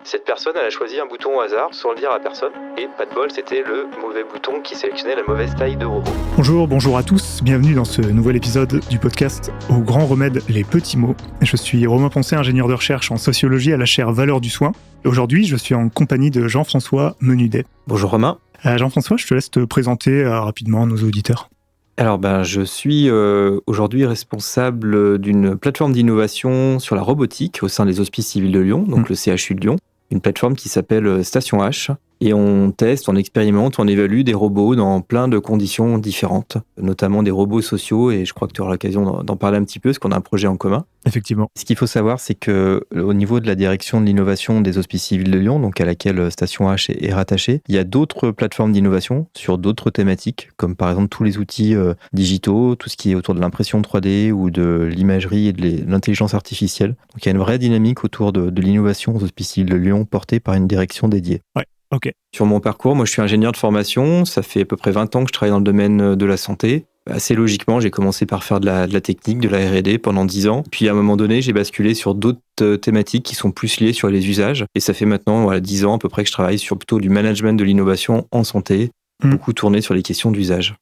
Cette personne, elle a choisi un bouton au hasard, sans le dire à personne. Et pas de bol, c'était le mauvais bouton qui sélectionnait la mauvaise taille de robot. Bonjour à tous, bienvenue dans ce nouvel épisode du podcast Au grand remède, les petits mots. Je suis Romain Poncet, ingénieur de recherche en sociologie à la chaire Valeurs du soin. Et aujourd'hui, je suis en compagnie de Jean-François Menudet. Bonjour Romain. Jean-François, je te laisse te présenter rapidement à nos auditeurs. Alors je suis aujourd'hui responsable d'une plateforme d'innovation sur la robotique au sein des Hospices civils de Lyon, donc le CHU de Lyon. Une plateforme qui s'appelle Station H. Et on teste, on expérimente, on évalue des robots dans plein de conditions différentes, notamment des robots sociaux, et je crois que tu auras l'occasion d'en parler un petit peu, parce qu'on a un projet en commun. Effectivement. Ce qu'il faut savoir, c'est qu'au niveau de la direction de l'innovation des Hospices civils de Lyon, donc à laquelle Station H est rattachée, il y a d'autres plateformes d'innovation sur d'autres thématiques, comme par exemple tous les outils digitaux, tout ce qui est autour de l'impression 3D ou de l'imagerie et de l'intelligence artificielle. Donc il y a une vraie dynamique autour de l'innovation aux Hospices civils de Lyon portée par une direction dédiée. Ouais. Okay. Sur mon parcours, moi je suis ingénieur de formation, ça fait à peu près 20 ans que je travaille dans le domaine de la santé. Assez logiquement, j'ai commencé par faire de la technique, de la R&D pendant 10 ans. Puis à un moment donné, j'ai basculé sur d'autres thématiques qui sont plus liées sur les usages. Et ça fait maintenant 10 ans à peu près que je travaille sur plutôt du management de l'innovation en santé, beaucoup tourné sur les questions d'usage.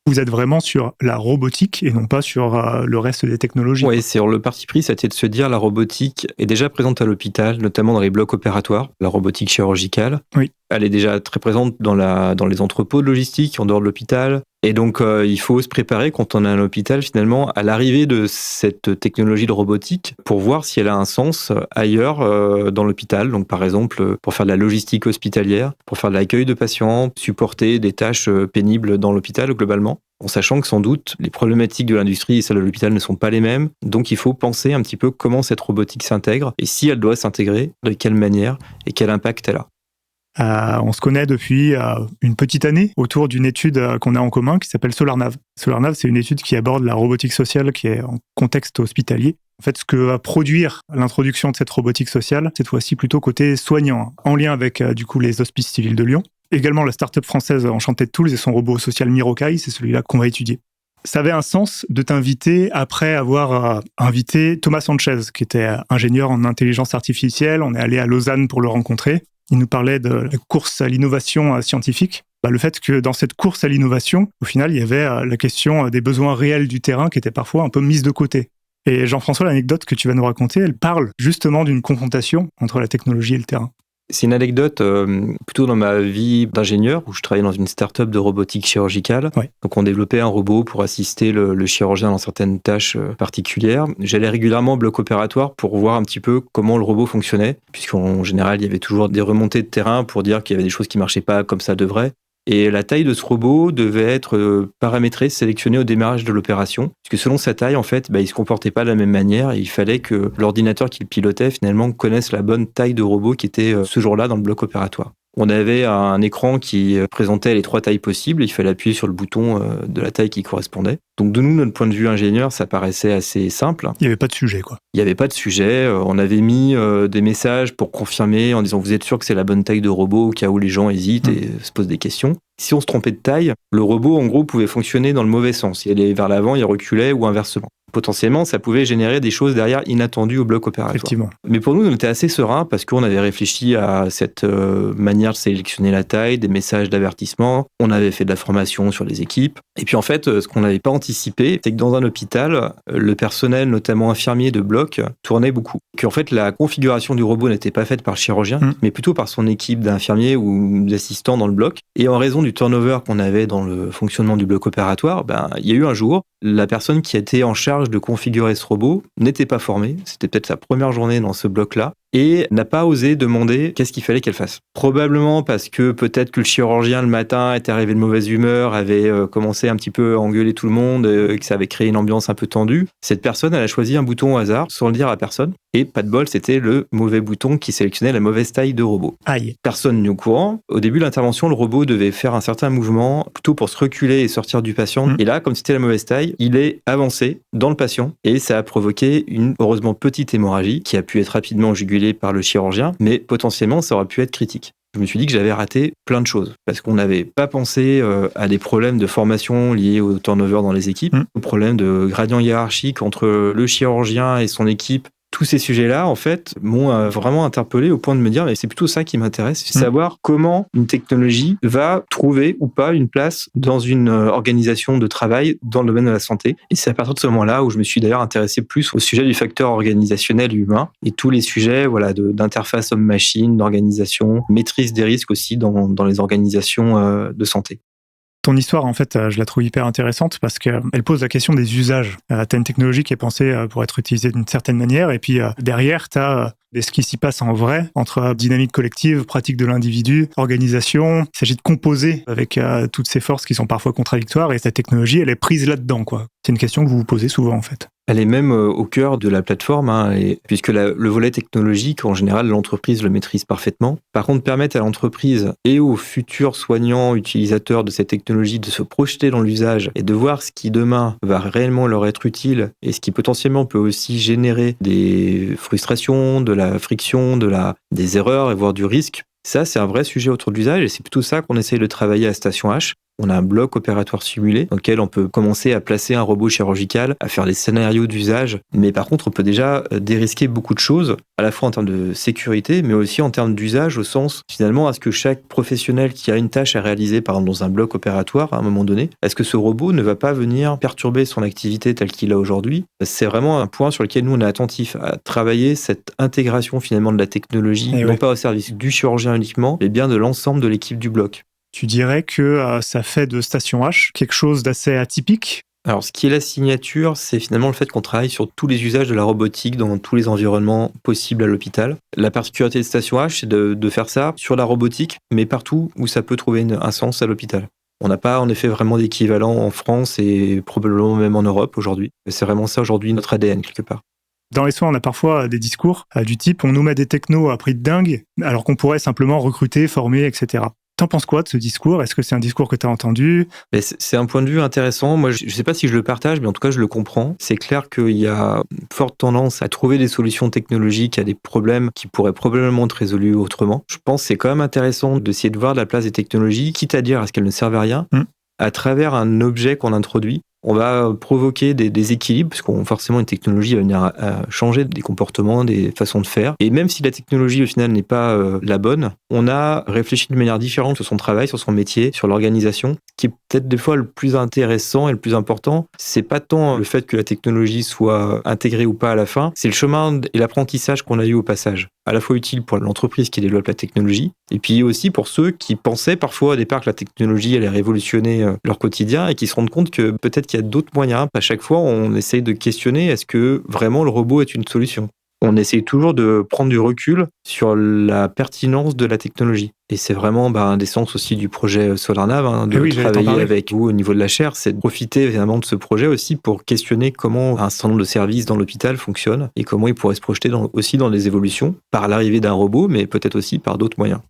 Vous êtes vraiment sur la robotique et non pas sur le reste des technologies. Oui, c'est le parti pris, c'était de se dire la robotique est déjà présente à l'hôpital, notamment dans les blocs opératoires, la robotique chirurgicale. Oui. Elle est déjà très présente dans les entrepôts de logistique en dehors de l'hôpital. Et donc, il faut se préparer quand on est à l'hôpital, finalement, à l'arrivée de cette technologie de robotique pour voir si elle a un sens ailleurs dans l'hôpital. Donc, par exemple, pour faire de la logistique hospitalière, pour faire de l'accueil de patients, supporter des tâches pénibles dans l'hôpital globalement. En sachant que sans doute, les problématiques de l'industrie et celles de l'hôpital ne sont pas les mêmes. Donc, il faut penser un petit peu comment cette robotique s'intègre et si elle doit s'intégrer, de quelle manière et quel impact elle a. On se connaît depuis une petite année autour d'une étude qu'on a en commun qui s'appelle SolarNav. SolarNav, c'est une étude qui aborde la robotique sociale qui est en contexte hospitalier. En fait, ce que va produire l'introduction de cette robotique sociale, cette fois-ci plutôt côté soignant, en lien avec les Hospices civils de Lyon. Également la start-up française Enchanted Tools et son robot social Mirokai, c'est celui-là qu'on va étudier. Ça avait un sens de t'inviter après avoir invité Thomas Sanchez, qui était ingénieur en intelligence artificielle. On est allé à Lausanne pour le rencontrer. Il nous parlait de la course à l'innovation scientifique. Le fait que dans cette course à l'innovation, au final, il y avait la question des besoins réels du terrain qui était parfois un peu mise de côté. Et Jean-François, l'anecdote que tu vas nous raconter, elle parle justement d'une confrontation entre la technologie et le terrain. C'est une anecdote plutôt dans ma vie d'ingénieur, où je travaillais dans une start-up de robotique chirurgicale. Ouais. Donc on développait un robot pour assister le chirurgien dans certaines tâches particulières. J'allais régulièrement au bloc opératoire pour voir un petit peu comment le robot fonctionnait, puisqu'en général, il y avait toujours des remontées de terrain pour dire qu'il y avait des choses qui ne marchaient pas comme ça devrait. Et la taille de ce robot devait être paramétrée, sélectionnée au démarrage de l'opération. Puisque selon sa taille, en fait, il ne se comportait pas de la même manière. Et il fallait que l'ordinateur qui le pilotait, finalement, connaisse la bonne taille de robot qui était ce jour-là dans le bloc opératoire. On avait un écran qui présentait les 3 tailles possibles. Il fallait appuyer sur le bouton de la taille qui correspondait. Donc de notre point de vue ingénieur, ça paraissait assez simple. Il n'y avait pas de sujet, quoi. Il n'y avait pas de sujet. On avait mis des messages pour confirmer en disant « Vous êtes sûr que c'est la bonne taille de robot ?» au cas où les gens hésitent et se posent des questions. Si on se trompait de taille, le robot, en gros, pouvait fonctionner dans le mauvais sens. Il allait vers l'avant, il reculait ou inversement. Potentiellement, ça pouvait générer des choses derrière inattendues au bloc opératoire. Effectivement. Mais pour nous, on était assez serein parce qu'on avait réfléchi à cette manière de sélectionner la taille, des messages d'avertissement. On avait fait de la formation sur les équipes. Et puis en fait, ce qu'on n'avait pas anticipé, c'est que dans un hôpital, le personnel, notamment infirmier de bloc, tournait beaucoup. Qu'en fait, la configuration du robot n'était pas faite par le chirurgien, mais plutôt par son équipe d'infirmiers ou d'assistants dans le bloc. Et en raison du turnover qu'on avait dans le fonctionnement du bloc opératoire, il y a eu un jour, la personne qui était en charge de configurer ce robot n'était pas formée. C'était peut-être sa première journée dans ce bloc-là. Et n'a pas osé demander qu'est-ce qu'il fallait qu'elle fasse. Probablement parce que peut-être que le chirurgien le matin était arrivé de mauvaise humeur, avait commencé un petit peu à engueuler tout le monde, que ça avait créé une ambiance un peu tendue. Cette personne, elle a choisi un bouton au hasard, sans le dire à personne. Et pas de bol, c'était le mauvais bouton qui sélectionnait la mauvaise taille de robot. Aïe. Personne n'est au courant. Au début de l'intervention, le robot devait faire un certain mouvement, plutôt pour se reculer et sortir du patient. Et là, comme c'était la mauvaise taille, il est avancé dans le patient et ça a provoqué une, heureusement, petite hémorragie qui a pu être rapidement jugulée par le chirurgien, mais potentiellement, ça aurait pu être critique. Je me suis dit que j'avais raté plein de choses parce qu'on n'avait pas pensé à des problèmes de formation liés au turnover dans les équipes, aux problèmes de gradient hiérarchique entre le chirurgien et son équipe Tous ces sujets-là, en fait, m'ont vraiment interpellé au point de me dire, mais c'est plutôt ça qui m'intéresse, c'est savoir comment une technologie va trouver ou pas une place dans une organisation de travail dans le domaine de la santé. Et c'est à partir de ce moment-là où je me suis d'ailleurs intéressé plus au sujet du facteur organisationnel humain et tous les sujets d'interface homme-machine, d'organisation, maîtrise des risques aussi dans les organisations de santé. Ton histoire, en fait, je la trouve hyper intéressante parce qu'elle pose la question des usages. Tu as une technologie qui est pensée pour être utilisée d'une certaine manière et puis derrière, tu as ce qui s'y passe en vrai entre dynamique collective, pratique de l'individu, organisation. Il s'agit de composer avec toutes ces forces qui sont parfois contradictoires et cette technologie, elle est prise là-dedans, quoi. C'est une question que vous vous posez souvent, en fait. Elle est même au cœur de la plateforme, puisque le volet technologique, en général, l'entreprise le maîtrise parfaitement. Par contre, permettre à l'entreprise et aux futurs soignants, utilisateurs de cette technologie de se projeter dans l'usage et de voir ce qui demain va réellement leur être utile et ce qui potentiellement peut aussi générer des frustrations, de la friction, des erreurs et voire du risque. Ça, c'est un vrai sujet autour de l'usage et c'est plutôt ça qu'on essaye de travailler à Station H. On a un bloc opératoire simulé dans lequel on peut commencer à placer un robot chirurgical, à faire des scénarios d'usage. Mais par contre, on peut déjà dérisquer beaucoup de choses, à la fois en termes de sécurité, mais aussi en termes d'usage, au sens, finalement, à ce que chaque professionnel qui a une tâche à réaliser, par exemple dans un bloc opératoire, à un moment donné, est-ce que ce robot ne va pas venir perturber son activité telle qu'il a aujourd'hui ? C'est vraiment un point sur lequel nous, on est attentif à travailler cette intégration, finalement, de la technologie, non pas au service du chirurgien uniquement, mais bien de l'ensemble de l'équipe du bloc. Tu dirais que ça fait de Station H quelque chose d'assez atypique ? Alors, ce qui est la signature, c'est finalement le fait qu'on travaille sur tous les usages de la robotique dans tous les environnements possibles à l'hôpital. La particularité de Station H, c'est de faire ça sur la robotique, mais partout où ça peut trouver un sens à l'hôpital. On n'a pas en effet vraiment d'équivalent en France et probablement même en Europe aujourd'hui. C'est vraiment ça aujourd'hui notre ADN quelque part. Dans les soins, on a parfois des discours du type « on nous met des technos à prix de dingue » alors qu'on pourrait simplement recruter, former, etc. T'en penses quoi de ce discours ? Est-ce que c'est un discours que tu as entendu ? C'est un point de vue intéressant. Moi, je ne sais pas si je le partage, mais en tout cas, je le comprends. C'est clair qu'il y a une forte tendance à trouver des solutions technologiques à des problèmes qui pourraient probablement être résolus autrement. Je pense que c'est quand même intéressant d'essayer de voir la place des technologies, quitte à dire à ce qu'elles ne servent à rien, à travers un objet qu'on introduit. On va provoquer des déséquilibres, parce que forcément une technologie va venir à changer des comportements, des façons de faire. Et même si la technologie au final n'est pas la bonne, on a réfléchi de manière différente sur son travail, sur son métier, sur l'organisation. Ce qui est peut-être des fois le plus intéressant et le plus important, c'est pas tant le fait que la technologie soit intégrée ou pas à la fin, c'est le chemin et l'apprentissage qu'on a eu au passage. À la fois utile pour l'entreprise qui développe la technologie, et puis aussi pour ceux qui pensaient parfois au départ que la technologie allait révolutionner leur quotidien et qui se rendent compte que peut-être qu'il y a d'autres moyens. À chaque fois, on essaye de questionner est-ce que vraiment le robot est une solution ? On essaye toujours de prendre du recul sur la pertinence de la technologie. Et c'est vraiment un des sens aussi du projet SolarNav, de travailler avec vous au niveau de la chaire, c'est de profiter évidemment de ce projet aussi pour questionner comment un certain nombre de services dans l'hôpital fonctionnent et comment ils pourraient se projeter aussi dans les évolutions par l'arrivée d'un robot, mais peut-être aussi par d'autres moyens.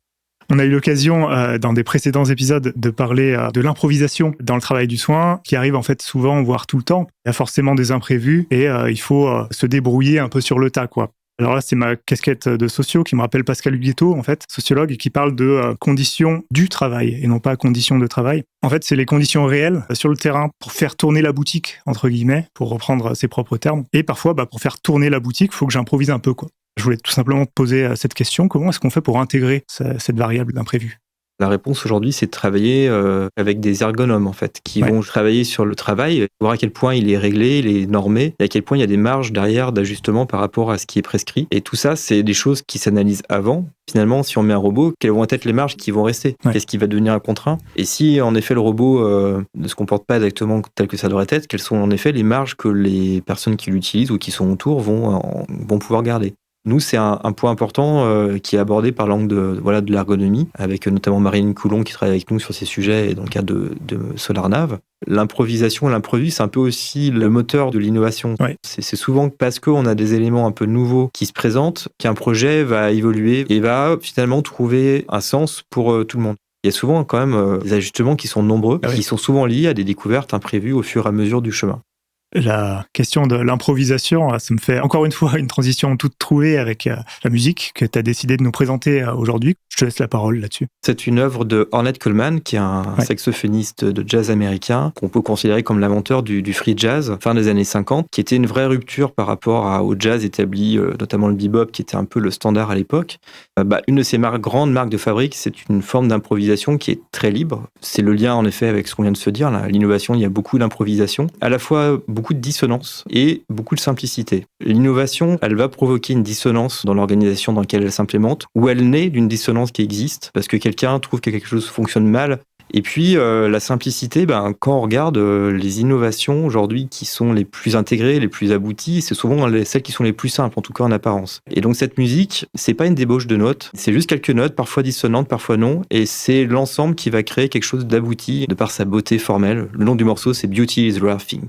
On a eu l'occasion dans des précédents épisodes de parler de l'improvisation dans le travail du soin qui arrive en fait souvent, voire tout le temps. Il y a forcément des imprévus et il faut se débrouiller un peu sur le tas, quoi. Alors là, c'est ma casquette de socio qui me rappelle Pascal Huguetto, en fait, sociologue, qui parle de conditions du travail et non pas conditions de travail. En fait, c'est les conditions réelles sur le terrain pour faire tourner la boutique, entre guillemets, pour reprendre ses propres termes. Et parfois, pour faire tourner la boutique, il faut que j'improvise un peu, quoi. Je voulais tout simplement te poser cette question. Comment est-ce qu'on fait pour intégrer cette variable d'imprévu ? La réponse aujourd'hui, c'est de travailler avec des ergonomes, en fait, qui vont travailler sur le travail, voir à quel point il est réglé, il est normé, et à quel point il y a des marges derrière d'ajustement par rapport à ce qui est prescrit. Et tout ça, c'est des choses qui s'analysent avant. Finalement, si on met un robot, quelles vont être les marges qui vont rester ? Qu'est-ce qui va devenir un contraint ? Et si, en effet, le robot ne se comporte pas exactement tel que ça devrait être, quelles sont, en effet, les marges que les personnes qui l'utilisent ou qui sont autour vont pouvoir garder ? Nous, c'est un point important qui est abordé par l'angle de l'ergonomie, avec notamment Marine Coulon qui travaille avec nous sur ces sujets et dans le cadre de SolarNav. L'improvisation et l'imprévu, c'est un peu aussi le moteur de l'innovation. Ouais. C'est souvent parce qu'on a des éléments un peu nouveaux qui se présentent qu'un projet va évoluer et va finalement trouver un sens pour tout le monde. Il y a souvent quand même des ajustements qui sont nombreux, qui sont souvent liés à des découvertes imprévues au fur et à mesure du chemin. La question de l'improvisation, ça me fait encore une fois une transition toute trouvée avec la musique que tu as décidé de nous présenter aujourd'hui. Je te laisse la parole là-dessus. C'est une œuvre de Ornette Coleman, qui est un saxophoniste de jazz américain, qu'on peut considérer comme l'inventeur du free jazz, fin des années 50, qui était une vraie rupture par rapport au jazz établi, notamment le bebop, qui était un peu le standard à l'époque. Une de ses grandes marques de fabrique, c'est une forme d'improvisation qui est très libre. C'est le lien, en effet, avec ce qu'on vient de se dire. Là. L'innovation, il y a beaucoup d'improvisation, à la fois beaucoup de dissonance et beaucoup de simplicité. L'innovation, elle va provoquer une dissonance dans l'organisation dans laquelle elle s'implémente, ou elle naît d'une dissonance qui existe, parce que quelqu'un trouve que quelque chose fonctionne mal. Et puis, la simplicité, quand on regarde les innovations aujourd'hui qui sont les plus intégrées, les plus abouties, c'est souvent celles qui sont les plus simples, en tout cas en apparence. Et donc, cette musique, c'est pas une débauche de notes, c'est juste quelques notes, parfois dissonantes, parfois non, et c'est l'ensemble qui va créer quelque chose d'abouti de par sa beauté formelle. Le nom du morceau, c'est Beauty is a Rare Thing.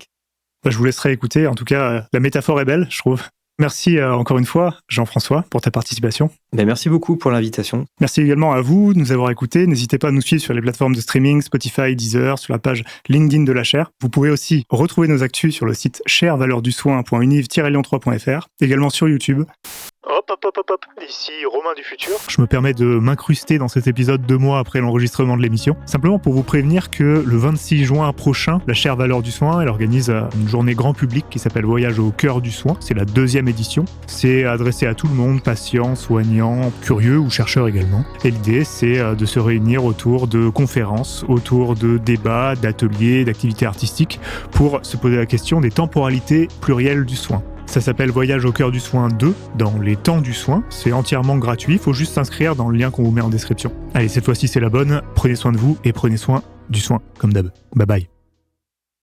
Je vous laisserai écouter. En tout cas, la métaphore est belle, je trouve. Merci encore une fois, Jean-François, pour ta participation. Merci beaucoup pour l'invitation. Merci également à vous de nous avoir écoutés. N'hésitez pas à nous suivre sur les plateformes de streaming, Spotify, Deezer, sur la page LinkedIn de la Chaire. Vous pouvez aussi retrouver nos actus sur le site chairevaleurdusoin.univ-lyon3.fr, également sur YouTube. Hop, ici Romain du futur. Je me permets de m'incruster dans cet épisode 2 mois après l'enregistrement de l'émission, simplement pour vous prévenir que le 26 juin prochain, la Chaire Valeurs du Soin, elle organise une journée grand public qui s'appelle Voyage au cœur du soin. C'est la 2e édition. C'est adressé à tout le monde, patients, soignants, curieux ou chercheurs également. Et l'idée, c'est de se réunir autour de conférences, autour de débats, d'ateliers, d'activités artistiques, pour se poser la question des temporalités plurielles du soin. Ça s'appelle Voyage au cœur du soin 2, dans les temps du soin. C'est entièrement gratuit, il faut juste s'inscrire dans le lien qu'on vous met en description. Allez, cette fois-ci c'est la bonne, prenez soin de vous et prenez soin du soin, comme d'hab. Bye bye.